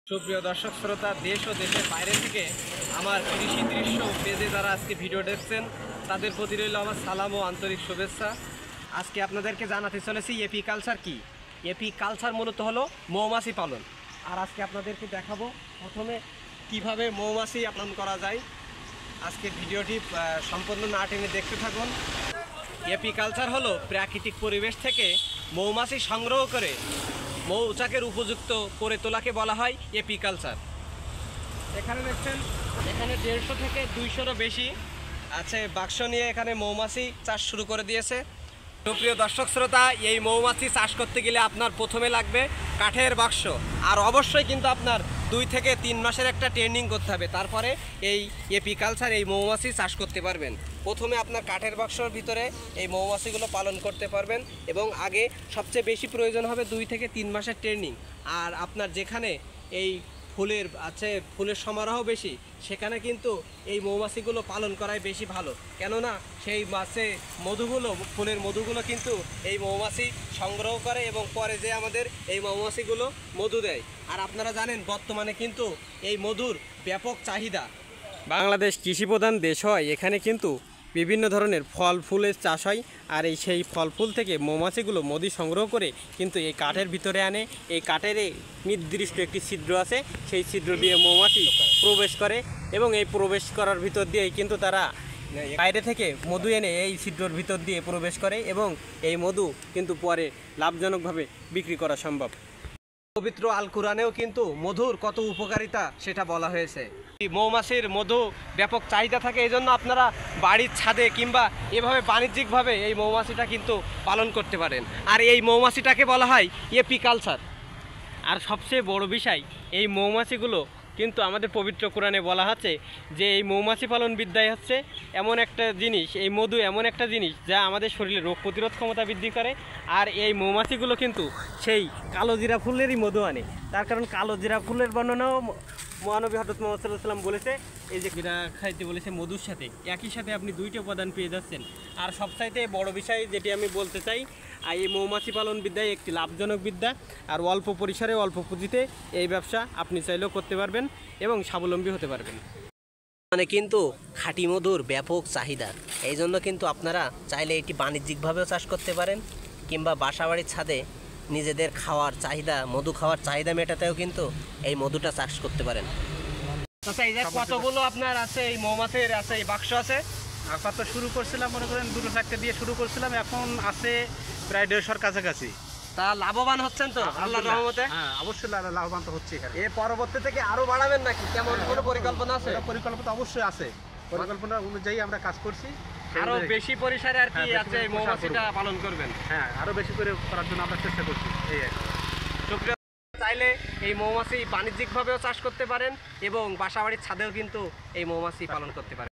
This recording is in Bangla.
সুপ্রিয় দর্শক শ্রোতা, দেশ ও দেশের বাইরে থেকে আমার কৃষি দৃশ্য পেজে যারা আজকে ভিডিও দেখছেন তাদের প্রতি রইল আমার সালাম ও আন্তরিক শুভেচ্ছা। আজকে আপনাদেরকে জানাতে চলেছি এপি কালচার কি। এপি কালচার মূলত হলো মৌমাছি পালন। আর আজকে আপনাদেরকে দেখাবো প্রথমে কিভাবে মৌমাছি পালন করা যায়। আজকে ভিডিওটি সম্পূর্ণ না টেনে দেখতে থাকুন। এপি কালচার হলো প্রাকৃতিক পরিবেশ থেকে মৌমাছি সংগ্রহ করে মৌচাকের উপযুক্ত করে তোলাকে বলা হয় এপি কালচার। এখানে দেখছেন, এখানে 150 থেকে 200-রও বেশি আছে বাক্স নিয়ে এখানে মৌমাছি চাষ শুরু করে দিয়েছে। সুপ্রিয় দর্শক শ্রোতা, এই মৌমাছি চাষ করতে গেলে আপনার প্রথমে লাগবে কাঠের বাক্স, আর অবশ্যই কিন্তু আপনার 2 থেকে 3 মাসের একটা ট্রেনিং করতে হবে, তারপরে এই এপি কালচার এই মৌমাছি চাষ করতে পারবেন। প্রথমে আপনার কাঠের বাক্সর ভিতরে এই মৌমাছিগুলো পালন করতে পারবেন এবং আগে সবচেয়ে বেশি প্রয়োজন হবে 2 থেকে 3 মাসের ট্রেনিং। আর আপনার যেখানে এই ফুলের আছে, ফুলের সমারোহ বেশি, সেখানে কিন্তু এই মৌমাছিগুলো পালন করাই বেশি ভালো, কেননা সেই মাছে মধুগুলো, ফুলের মধুগুলো কিন্তু এই মৌমাছি সংগ্রহ করে এবং পরে যে আমাদের এই মৌমাছিগুলো মধু দেয়। আর আপনারা জানেন বর্তমানে কিন্তু এই মধুর ব্যাপক চাহিদা। বাংলাদেশ কৃষিপ্রধান দেশ হয়, এখানে কিন্তু বিভিন্ন ধরনের ফল ফুলের চাষ হয়। আর সেই ফল ফুল থেকে মৌমাছিগুলো মধু সংগ্রহ করে কিন্তু এই কাঠের ভিতরে আনে। এই কাঠের নির্দিষ্ট একটি ছিদ্র আছে, সেই ছিদ্র দিয়ে মৌমাছি প্রবেশ করে এবং এই প্রবেশ করার ভিতর দিয়ে কিন্তু তারা বাইরে থেকে মধু এনে এই ছিদ্রর ভিতর দিয়ে প্রবেশ করে এবং এই মধু কিন্তু পরে লাভজনকভাবে বিক্রি করা সম্ভব। পবিত্র আল কুরআনেও কিন্তু মধুর কত উপকারিতা সেটা বলা হয়েছে। মৌমাছির মধু ব্যাপক চাহিদা থাকে, এই জন্য আপনারা বাড়ির ছাদে কিংবা এভাবে বাণিজ্যিকভাবে এই মৌমাছিটা কিন্তু পালন করতে পারেন। আর এই মৌমাছিটাকে বলা হয় এপি কালচার। আর সবচেয়ে বড় বিষয়, এই মৌমাছিগুলো কিন্তু আমাদের পবিত্র কোরআনে বলা হচ্ছে যে এই মৌমাছি পালন বিদ্যায় হচ্ছে এমন একটা জিনিস, এই মধু এমন একটা জিনিস যা আমাদের শরীরে রোগ প্রতিরোধ ক্ষমতা বৃদ্ধি করে। আর এই মৌমাছিগুলো কিন্তু সেই কালো জিরা ফুলেরই মধু আনে। তার কারণ কালো জিরা ফুলের বর্ণনাও মহানবী হযরত মুহাম্মদ সাল্লাল্লাহু আলাইহি ওয়াসাল্লাম বলেছে, এই যে জিরা খাইতে বলেছে মধুর সাথে, একই সাথে আপনি 2টি উপাদান পেয়ে যাচ্ছেন। আর সবচাইতে বড় বিষয় যেটি আমি বলতে চাই, এই মৌমাছি পালন বিদ্যায় একটি লাভজনক বিদ্যা। আর অল্প পরিসরে অল্প পুঁজিতে এই ব্যবসা আপনি চাইলেও করতে পারবেন এবং স্বাবলম্বী হতে পারবেন। মানে কিন্তু খাঁটি মধুর ব্যাপক চাহিদা, এই জন্য কিন্তু আপনারা চাইলে এটি বাণিজ্যিকভাবেও চাষ করতে পারেন কিংবা বাসাবাড়ির ছাদে নিজেদের খাওয়ার চাহিদা, মধু খাওয়ার চাহিদা মেটাতেও কিন্তু এই মধুটা চাষ করতে পারেন। আচ্ছা, এই যে কতগুলো আপনার আছে এই মৌমাছির আছে এই বাক্স আছে? আপাতত শুরু করছিলাম মনে করেন 2-4টে দিয়ে শুরু করছিলাম, এখন আছে প্রায় 150-র কাছাকাছি। তা লাভবান হচ্ছেন তো আল্লাহর রহমতে? হ্যাঁ, অবশ্যই লাভবান তো হচ্ছে। এখানে এর পরবর্তী থেকে আরো বাড়াবেন নাকি কেমন কোনো পরিকল্পনা আছে? পরিকল্পনা অবশ্যই আছে, পরিকল্পনা অনুযায়ী আমরা কাজ করছি। আরো বেশি পরিসরে আর কি আছে এই মৌমাছিটা পালন করবেন? হ্যাঁ, আরো বেশি করে করার জন্য আমরা চেষ্টা করছি। এই চাইলে এই মৌমাছি বাণিজ্যিকভাবেও চাষ করতে পারেন এবং বাসাবাড়ির ছাদেও কিন্তু এই মৌমাছি পালন করতে পারেন।